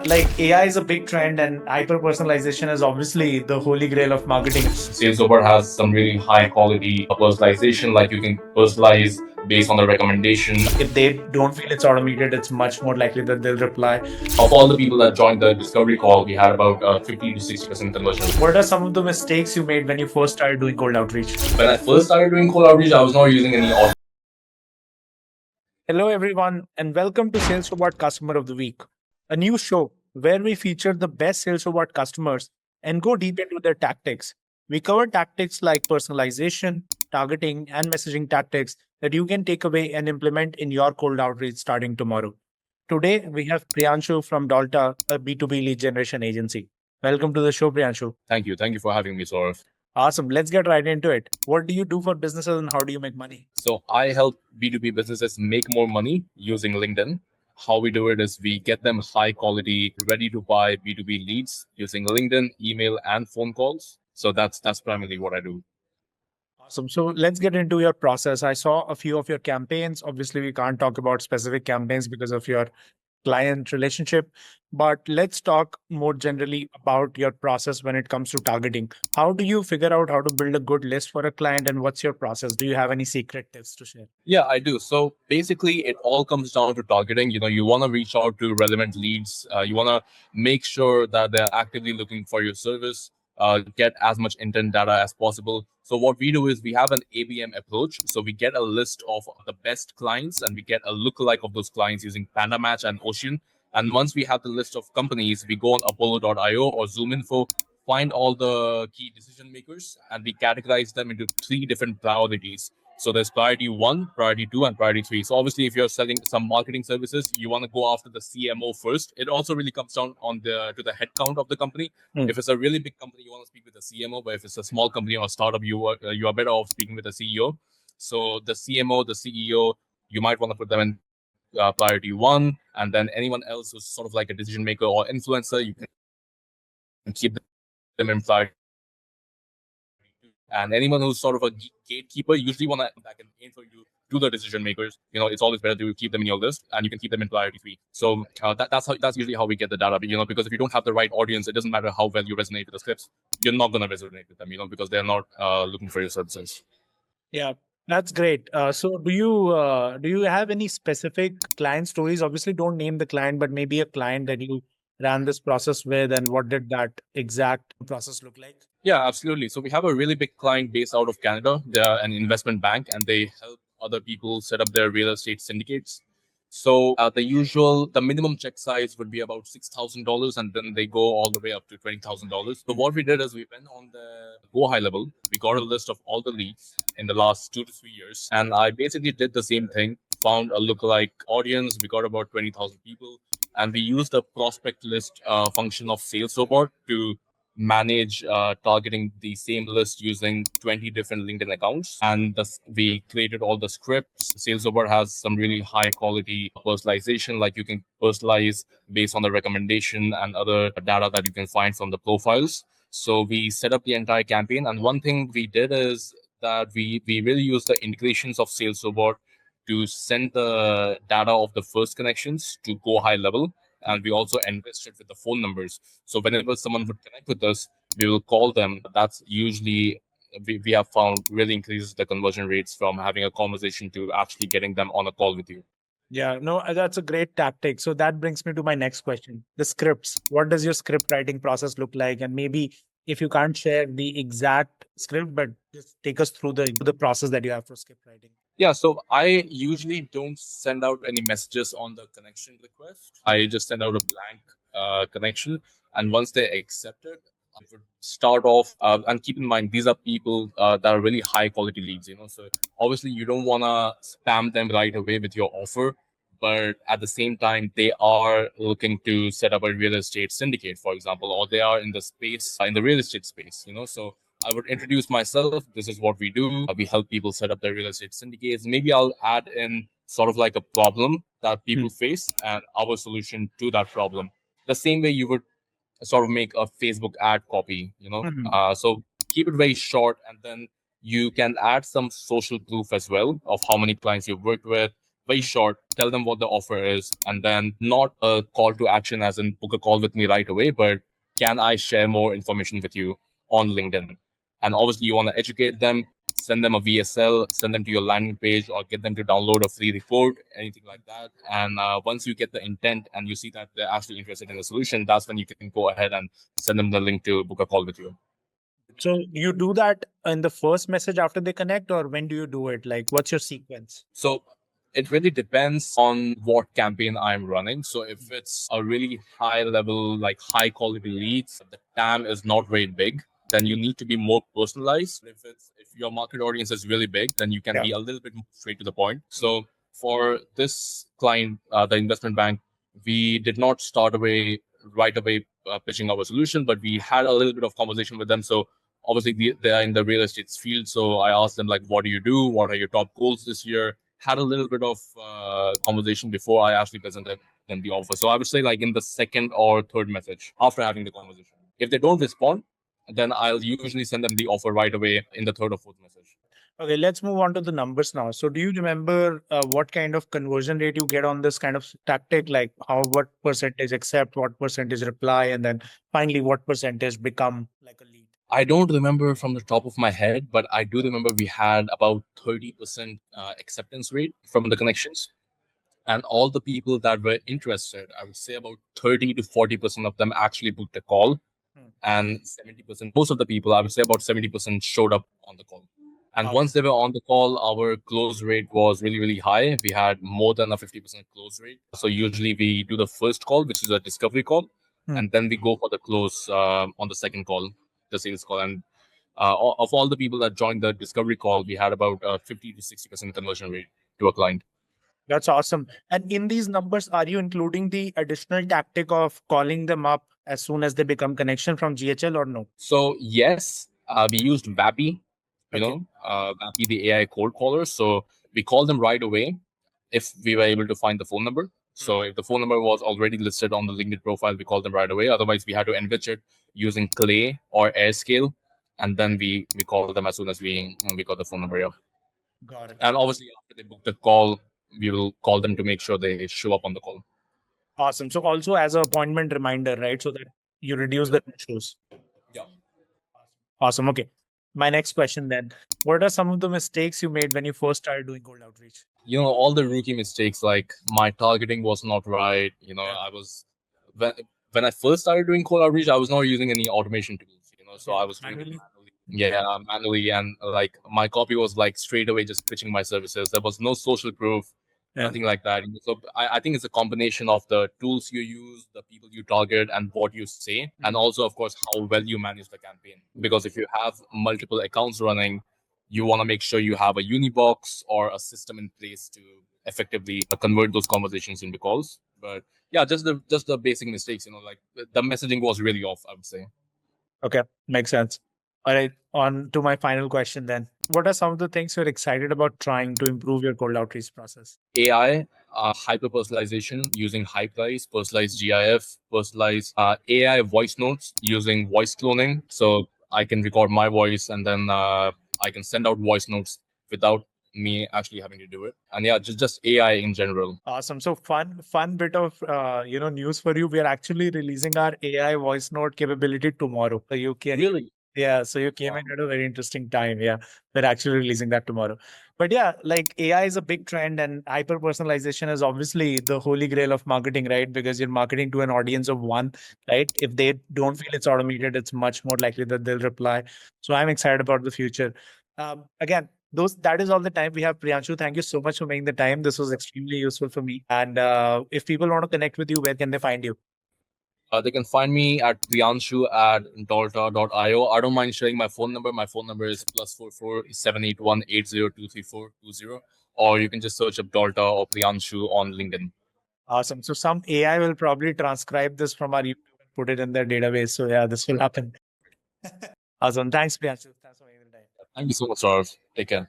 Like AI is a big trend, and hyper personalization is obviously the holy grail of marketing. SalesRobot has some really high quality personalization, like you can personalize based on the recommendation. If they don't feel it's automated, it's much more likely that they'll reply. Of all the people that joined the discovery call, we had about 50 to 60% conversion. What are some of the mistakes you made when you first started doing cold outreach? When I first started doing cold outreach, I was not using any auto. Hello, everyone, and welcome to Sales Robot Customer of the Week, a new show where we feature the best Sales Robot customers and go deep into their tactics. We cover tactics like personalization, targeting, and messaging tactics that you can take away and implement in your cold outreach starting tomorrow. Today, we have Priyanshu from Dolta, a B2B lead generation agency. Welcome to the show, Priyanshu. Thank you. Thank you for having me, Saurav. Awesome. Let's get right into it. What do you do for businesses and how do you make money? So I help B2B businesses make more money using LinkedIn. How we do it is we get them high quality, ready to buy B2B leads using LinkedIn, email, and phone calls. So that's primarily what I do. Awesome. So let's get into your process. I saw a few of your campaigns. Obviously, we can't talk about specific campaigns because of your client relationship, but let's talk more generally about your process when it comes to targeting. How do you figure out how to build a good list for a client and what's your process? Do you have any secret tips to share? Yeah, I do. So basically, it all comes down to targeting. You want to reach out to relevant leads. You want to make sure that they're actively looking for your service. Get as much intent data as possible. So what we do is we have an ABM approach. So we get a list of the best clients and we get a lookalike of those clients using Panda Match and Ocean. And once we have the list of companies, we go on Apollo.io or ZoomInfo, find all the key decision makers, and we categorize them into three different priorities. So there's priority one, priority two, and priority three. So obviously, if you're selling some marketing services, you want to go after the CMO first. It also really comes down on the headcount of the company. If it's a really big company, you want to speak with the CMO. But if it's a small company or a startup, you are better off speaking with the CEO. So the CMO, the CEO, you might want to put them in priority one, and then anyone else who's sort of like a decision maker or influencer, you can keep them in priority. And anyone who's sort of a gatekeeper usually want to back and info you to the decision makers. It's always better to keep them in your list, and you can keep them in priority three. So that's usually how we get the data. Because if you don't have the right audience, it doesn't matter how well you resonate with the scripts. You're not going to resonate with them. Because they're not looking for your services. Yeah, that's great. So do you have any specific client stories? Obviously, don't name the client, but maybe a client that you ran this process with, and what did that exact process look like? Yeah, absolutely. So we have a really big client based out of Canada. They're an investment bank and they help other people set up their real estate syndicates. So the minimum check size would be about $6,000, and then they go all the way up to $20,000. So what we did is we went on the go high level. We got a list of all the leads in the last 2 to 3 years, and I basically did the same thing. Found a lookalike audience. We got about 20,000 people, and we used the prospect list function of SalesRobot to manage targeting the same list using 20 different LinkedIn accounts. And we created all the scripts. SalesOver has some really high quality personalization, like you can personalize based on the recommendation and other data that you can find from the profiles. So we set up the entire campaign. And one thing we did is that we really use the integrations of SalesRobot to send the data of the first connections to go high level. And we also enriched it with the phone numbers. So whenever someone would connect with us, we will call them. That's usually we have found really increases the conversion rates from having a conversation to actually getting them on a call with you. Yeah, no, that's a great tactic. So that brings me to my next question. The scripts. What does your script writing process look like? And maybe if you can't share the exact script, but just take us through the process that you have for script writing. Yeah, so I usually don't send out any messages on the connection request. I just send out a blank connection, and once they accept it, I would start off. And keep in mind, these are people that are really high quality leads. So obviously you don't want to spam them right away with your offer, but at the same time, they are looking to set up a real estate syndicate, for example, or they are in the space in the real estate space. So I would introduce myself. This is what we do. We help people set up their real estate syndicates. Maybe I'll add in sort of like a problem that people face and our solution to that problem. The same way you would sort of make a Facebook ad copy. So keep it very short, and then you can add some social proof as well of how many clients you've worked with. Very short. tell them what the offer is, and then not a call to action as in book a call with me right away, but can I share more information with you on LinkedIn? And obviously, you want to educate them, send them a VSL, send them to your landing page, or get them to download a free report, anything like that. And once you get the intent and you see that they're actually interested in the solution, that's when you can go ahead and send them the link to book a call with you. So you do that in the first message after they connect, or when do you do it? Like, what's your sequence? So it really depends on what campaign I'm running. So if it's a really high level, like high quality leads, the TAM is not very big, then you need to be more personalized. If your market audience is really big, then you can Yeah. be a little bit more straight to the point. So for this client, the investment bank, we did not start away right away pitching our solution, but we had a little bit of conversation with them. So obviously they are in the real estate field. So I asked them like, what do you do? What are your top goals this year? Had a little bit of conversation before I actually presented them the offer. So I would say like in the second or third message after having the conversation. If they don't respond, then I'll usually send them the offer right away in the third or fourth message. Okay, let's move on to the numbers now. So, do you remember what kind of conversion rate you get on this kind of tactic? Like, what percentage accept, what percentage reply, and then finally, what percentage become like a lead? I don't remember from the top of my head, but I do remember we had about 30% acceptance rate from the connections. And all the people that were interested, I would say about 30 to 40% of them actually booked a call. Hmm. And 70%, most of the people, I would say about 70% showed up on the call. And Okay. once they were on the call, our close rate was really, really high. We had more than a 50% close rate. So usually we do the first call, which is a discovery call, Hmm. and then we go for the close on the second call, the sales call. And of all the people that joined the discovery call, we had about 50 to 60% conversion rate to a client. That's awesome. And in these numbers, are you including the additional tactic of calling them up as soon as they become connection from GHL or no? So yes, we used Vappy, Okay. Vappy, the AI cold caller. So we called them right away if we were able to find the phone number. So if the phone number was already listed on the LinkedIn profile, we called them right away. Otherwise, we had to enrich it using Clay or AirScale, and then we called them as soon as we got the phone number. Yeah. Got it. And obviously, after they book the call, we will call them to make sure they show up on the call. Awesome. So also as an appointment reminder, right? So that you reduce the issues. Yeah. Awesome. Okay. My next question then. What are some of the mistakes you made when you first started doing cold outreach? All the rookie mistakes, like my targeting was not right. Yeah. I was when I first started doing cold outreach, I was not using any automation tools. So Yeah. I was doing it Manually? manually. Yeah, manually, and like my copy was like straight away just pitching my services. There was no social proof, Yeah. nothing like that. So I think it's a combination of the tools you use, the people you target, and what you say, and also of course how well you manage the campaign. Because if you have multiple accounts running, you want to make sure you have a unibox or a system in place to effectively convert those conversations into calls. But yeah, just the basic mistakes. Like the messaging was really off, I would say. Okay. Makes sense. All right. On to my final question then. What are some of the things you're excited about trying to improve your cold outreach process? AI, hyper personalization using Hyperice, personalized GIF, personalized AI voice notes using voice cloning. So I can record my voice and then I can send out voice notes without me actually having to do it. And yeah, just AI in general. Awesome. So fun bit of news for you. We are actually releasing our AI voice note capability tomorrow. So you can Really? Yeah, so you came Wow. in at a very interesting time. Yeah, we're actually releasing that tomorrow. But yeah, like AI is a big trend, and hyper personalization is obviously the holy grail of marketing, right? Because you're marketing to an audience of one, right? If they don't feel it's automated, it's much more likely that they'll reply. So I'm excited about the future. Again, that is all the time we have. Priyanshu, thank you so much for making the time. This was extremely useful for me. And if people want to connect with you, where can they find you? They can find me at Priyanshu at Dolta.io. I don't mind sharing my phone number. My phone number is +44 781 80234220. Or you can just search up Dolta or Priyanshu on LinkedIn. Awesome. So some AI will probably transcribe this from our YouTube and put it in their database. So yeah, this will happen. Awesome. Thanks, Priyanshu. Thanks for making the time. Thank you so much, Saurav. Take care.